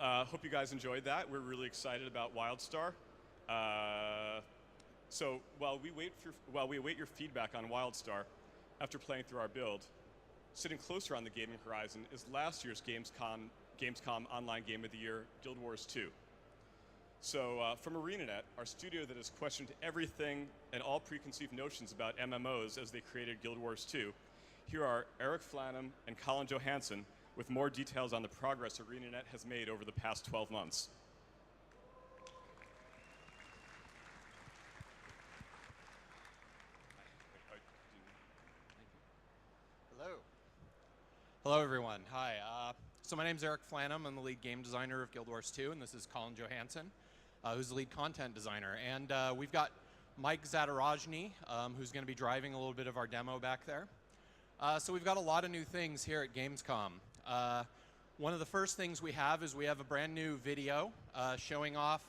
Hope you guys enjoyed that. We're really excited about WildStar. So while we await your feedback on WildStar, after playing through our build, sitting closer on the gaming horizon is last year's Gamescom Online Game of the Year, Guild Wars 2. So from ArenaNet, our studio that has questioned everything and all preconceived notions about MMOs as they created Guild Wars 2, here are Eric Flanham and Colin Johansson with more details on the progress ArenaNet has made over the past 12 months. Hello. Hello, everyone. Hi. So my name's Eric Flanham. I'm the lead game designer of Guild Wars 2, and this is Colin Johansson, who's the lead content designer. And we've got Mike Zadarajny, who's going to be driving a little bit of our demo back there. So we've got a lot of new things here at Gamescom. One of the first things we have is we have a brand new video showing off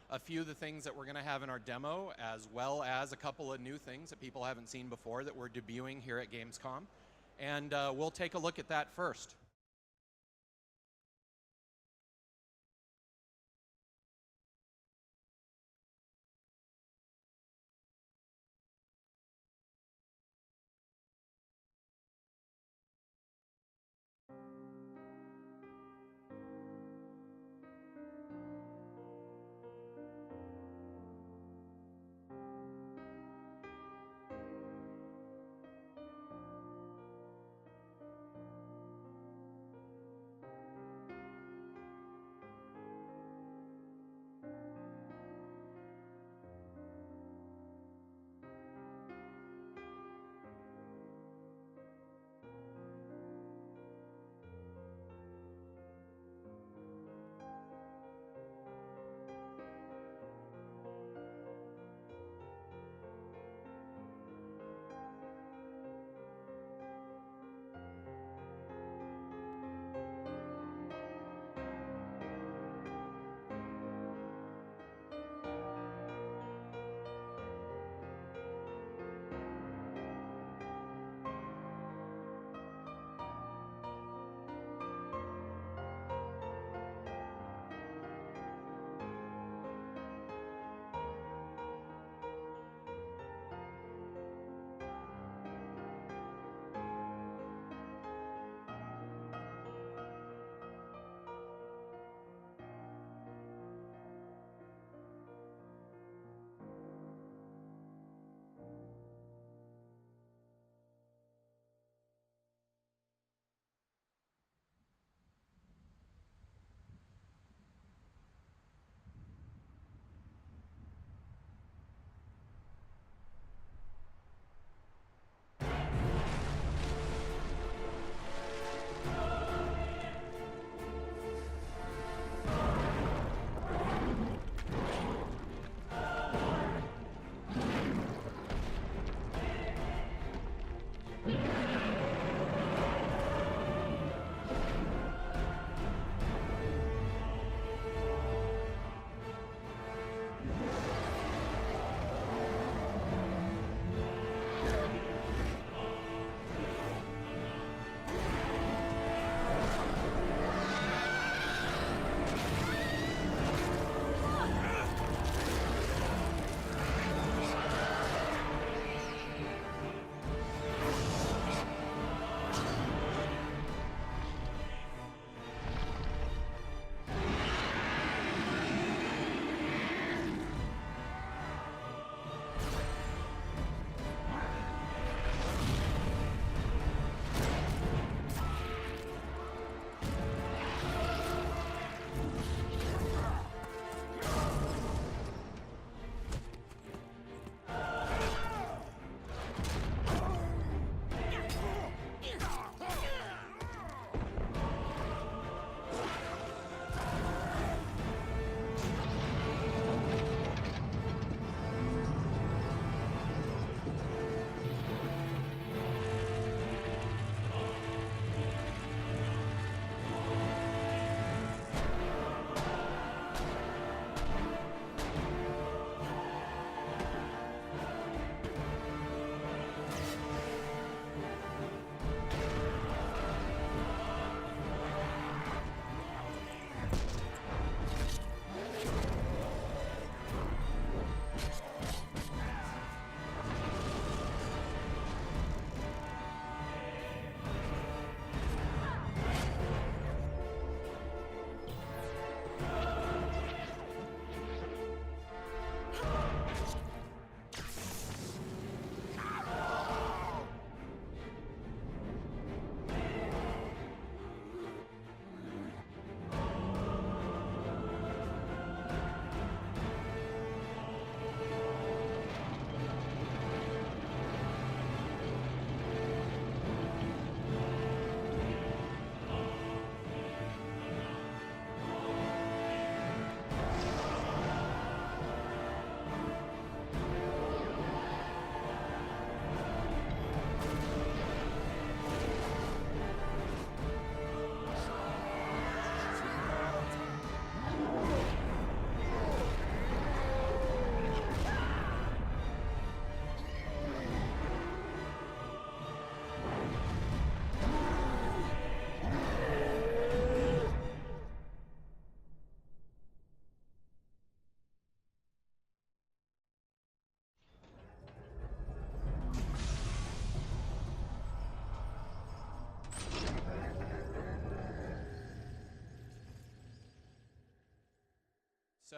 a few of the things that we're going to have in our demo, as well as a couple of new things that people haven't seen before that we're debuting here at Gamescom. And we'll take a look at that first.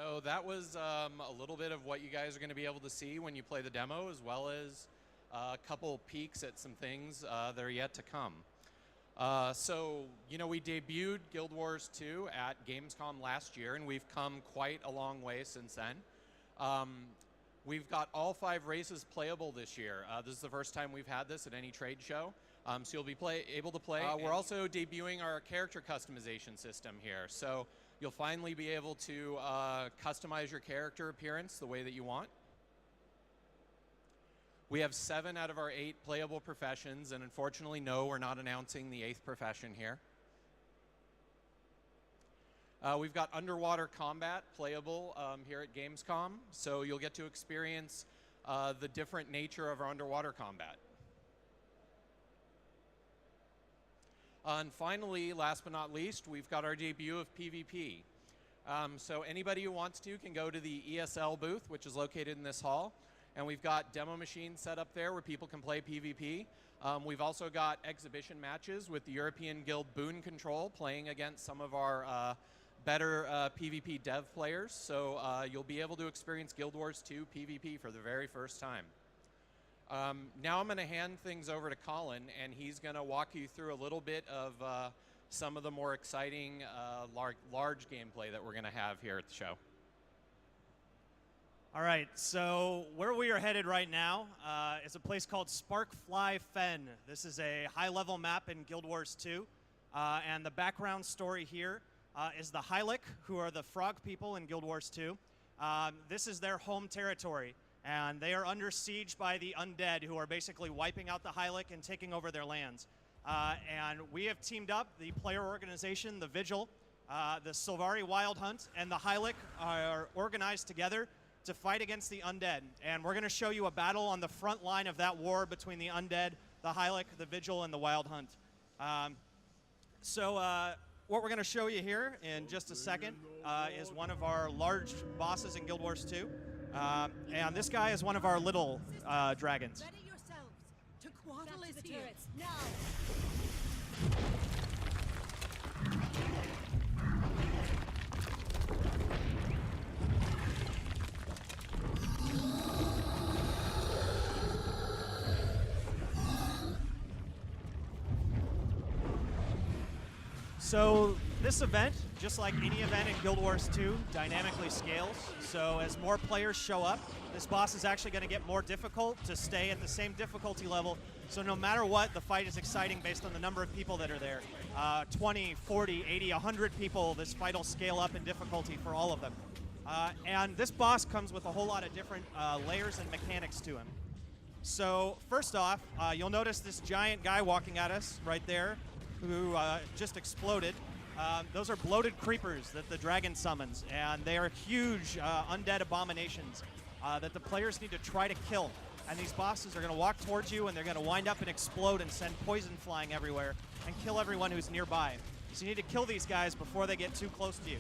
So that was a little bit of what you guys are going to be able to see when you play the demo, as well as a couple peeks at some things that are yet to come. So, you know, we debuted Guild Wars 2 at GamesCom last year, and we've come quite a long way since then. We've got all 5 races playable this year. This is the first time we've had this at any trade show, so you'll be able to play. We're also debuting our character customization system here, so you'll finally be able to customize your character appearance the way that you want. We have 7 out of our 8 playable professions, and unfortunately, no, we're not announcing the 8th profession here. We've got underwater combat playable here at Gamescom, so you'll get to experience the different nature of our underwater combat. And finally, last but not least, we've got our debut of PvP. So anybody who wants to can go to the ESL booth, which is located in this hall. And we've got demo machines set up there where people can play PvP. We've also got exhibition matches with the European Guild Boon Control playing against some of our better PvP dev players. So you'll be able to experience Guild Wars 2 PvP for the very first time. Now I'm going to hand things over to Colin, and he's going to walk you through a little bit of some of the more exciting large gameplay that we're going to have here at the show. All right, so where we are headed right now is a place called Sparkfly Fen. This is a high-level map in Guild Wars 2, and the background story here is the Hylic, who are the frog people in Guild Wars 2. This is their home territory, and they are under siege by the undead, who are basically wiping out the Hylic and taking over their lands. And we have teamed up, the player organization, the Vigil, the Sylvari Wild Hunt, and the Hylic are organized together to fight against the undead. And we're going to show you a battle on the front line of that war between the undead, the Hylic, the Vigil, and the Wild Hunt. What we're going to show you here in just a second is one of our large bosses in Guild Wars 2. And this guy is one of our little dragons. Ready yourselves to Quaddle is the here. turrets now. So this event, just like any event in Guild Wars 2, dynamically scales. So as more players show up, this boss is actually going to get more difficult to stay at the same difficulty level. So no matter what, the fight is exciting based on the number of people that are there. 20, 40, 80, 100 people, this fight will scale up in difficulty for all of them. And this boss comes with a whole lot of different layers and mechanics to him. So first off, you'll notice this giant guy walking at us right there, who just exploded. Those are bloated creepers that the dragon summons, and they are huge undead abominations that the players need to try to kill. And these bosses are going to walk towards you, and they're going to wind up and explode and send poison flying everywhere and kill everyone who's nearby. So you need to kill these guys before they get too close to you.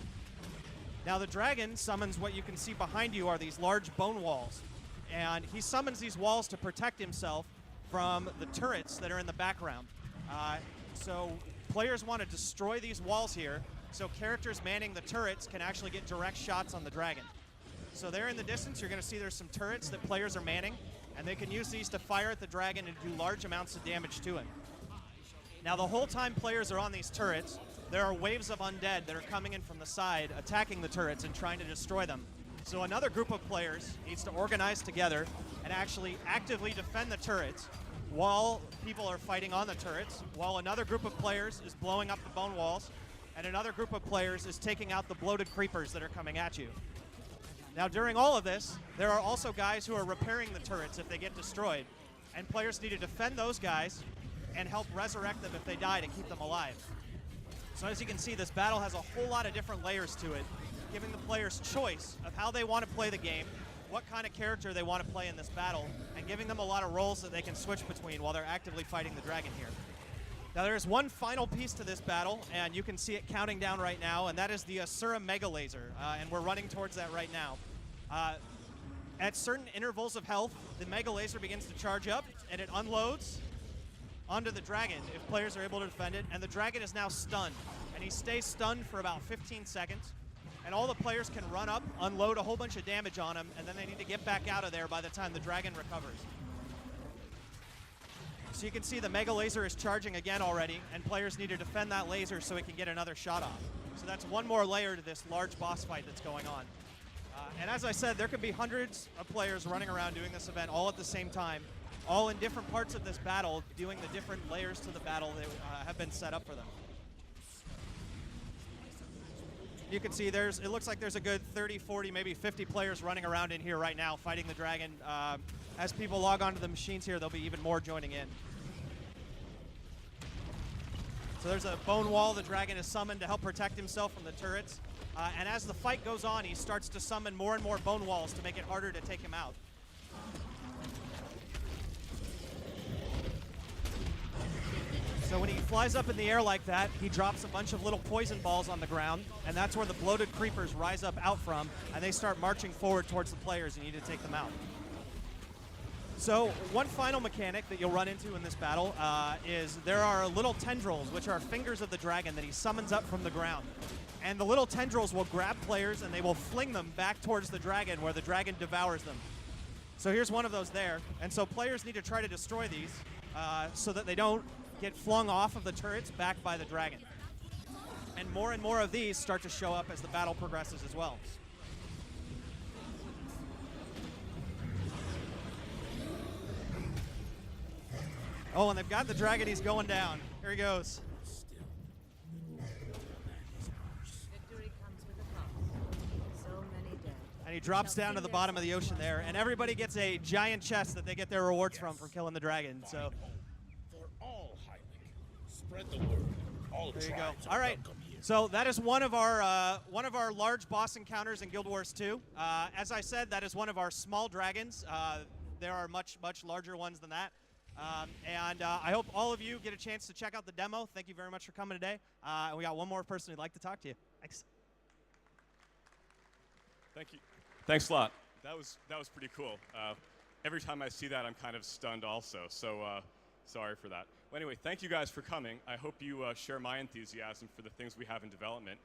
Now the dragon summons what you can see behind you are these large bone walls, and he summons these walls to protect himself from the turrets that are in the background. So players want to destroy these walls here so characters manning the turrets can actually get direct shots on the dragon. So there in the distance, you're going to see there's some turrets that players are manning, and they can use these to fire at the dragon and do large amounts of damage to it. Now the whole time players are on these turrets, there are waves of undead that are coming in from the side, attacking the turrets and trying to destroy them. So another group of players needs to organize together and actually actively defend the turrets while people are fighting on the turrets, while another group of players is blowing up the bone walls, and another group of players is taking out the bloated creepers that are coming at you. Now during all of this, there are also guys who are repairing the turrets if they get destroyed, and players need to defend those guys and help resurrect them if they die to keep them alive. So as you can see, this battle has a whole lot of different layers to it, giving the players choice of how they want to play the game, what kind of character they want to play in this battle, and giving them a lot of roles that they can switch between while they're actively fighting the dragon here. Now there's one final piece to this battle, and you can see it counting down right now, and that is the Asura Mega Laser, and we're running towards that right now. At certain intervals of health, the Mega Laser begins to charge up, and it unloads onto the dragon if players are able to defend it, and the dragon is now stunned, and he stays stunned for about 15 seconds. and all the players can run up, unload a whole bunch of damage on them, and then they need to get back out of there by the time the dragon recovers. So you can see the Mega Laser is charging again already, and players need to defend that laser so it can get another shot off. So that's one more layer to this large boss fight that's going on. And as I said, there could be hundreds of players running around doing this event all at the same time, all in different parts of this battle, doing the different layers to the battle that have been set up for them. You can see it looks like there's a good 30, 40, maybe 50 players running around in here right now fighting the dragon. As people log onto the machines here, there'll be even more joining in. So there's a bone wall the dragon is summoned to help protect himself from the turrets. And as the fight goes on, he starts to summon more and more bone walls to make it harder to take him out. So when he flies up in the air like that, he drops a bunch of little poison balls on the ground, and that's where the bloated creepers rise up out from, and they start marching forward towards the players. You need to take them out. So one final mechanic that you'll run into in this battle is there are little tendrils, which are fingers of the dragon that he summons up from the ground. And the little tendrils will grab players and they will fling them back towards the dragon where the dragon devours them. So here's one of those there. And so players need to try to destroy these so that they don't get flung off of the turrets back by the dragon. And more of these start to show up as the battle progresses as well. Oh, and they've got the dragon. He's going down. Here he goes. Victory comes with a cost. So many dead. And he drops down to the bottom of the ocean there. And everybody gets a giant chest that they get their rewards from killing the dragon. So For all Highlander, spread the word. All there you go. tribes are All right. welcome here. So that is one of our large boss encounters in Guild Wars 2. As I said, that is one of our small dragons. There are much larger ones than that. I hope all of you get a chance to check out the demo. Thank you very much for coming today. And we got one more person who'd like to talk to you. Thanks. Thank you. Thanks a lot. That was pretty cool. Every time I see that, I'm kind of stunned also. So sorry for that. Well, anyway, thank you guys for coming. I hope you share my enthusiasm for the things we have in development.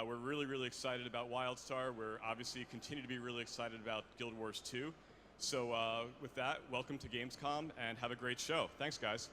We're really excited about WildStar. We're obviously continue to be really excited about Guild Wars 2. So with that, welcome to GamesCom and have a great show. Thanks, guys.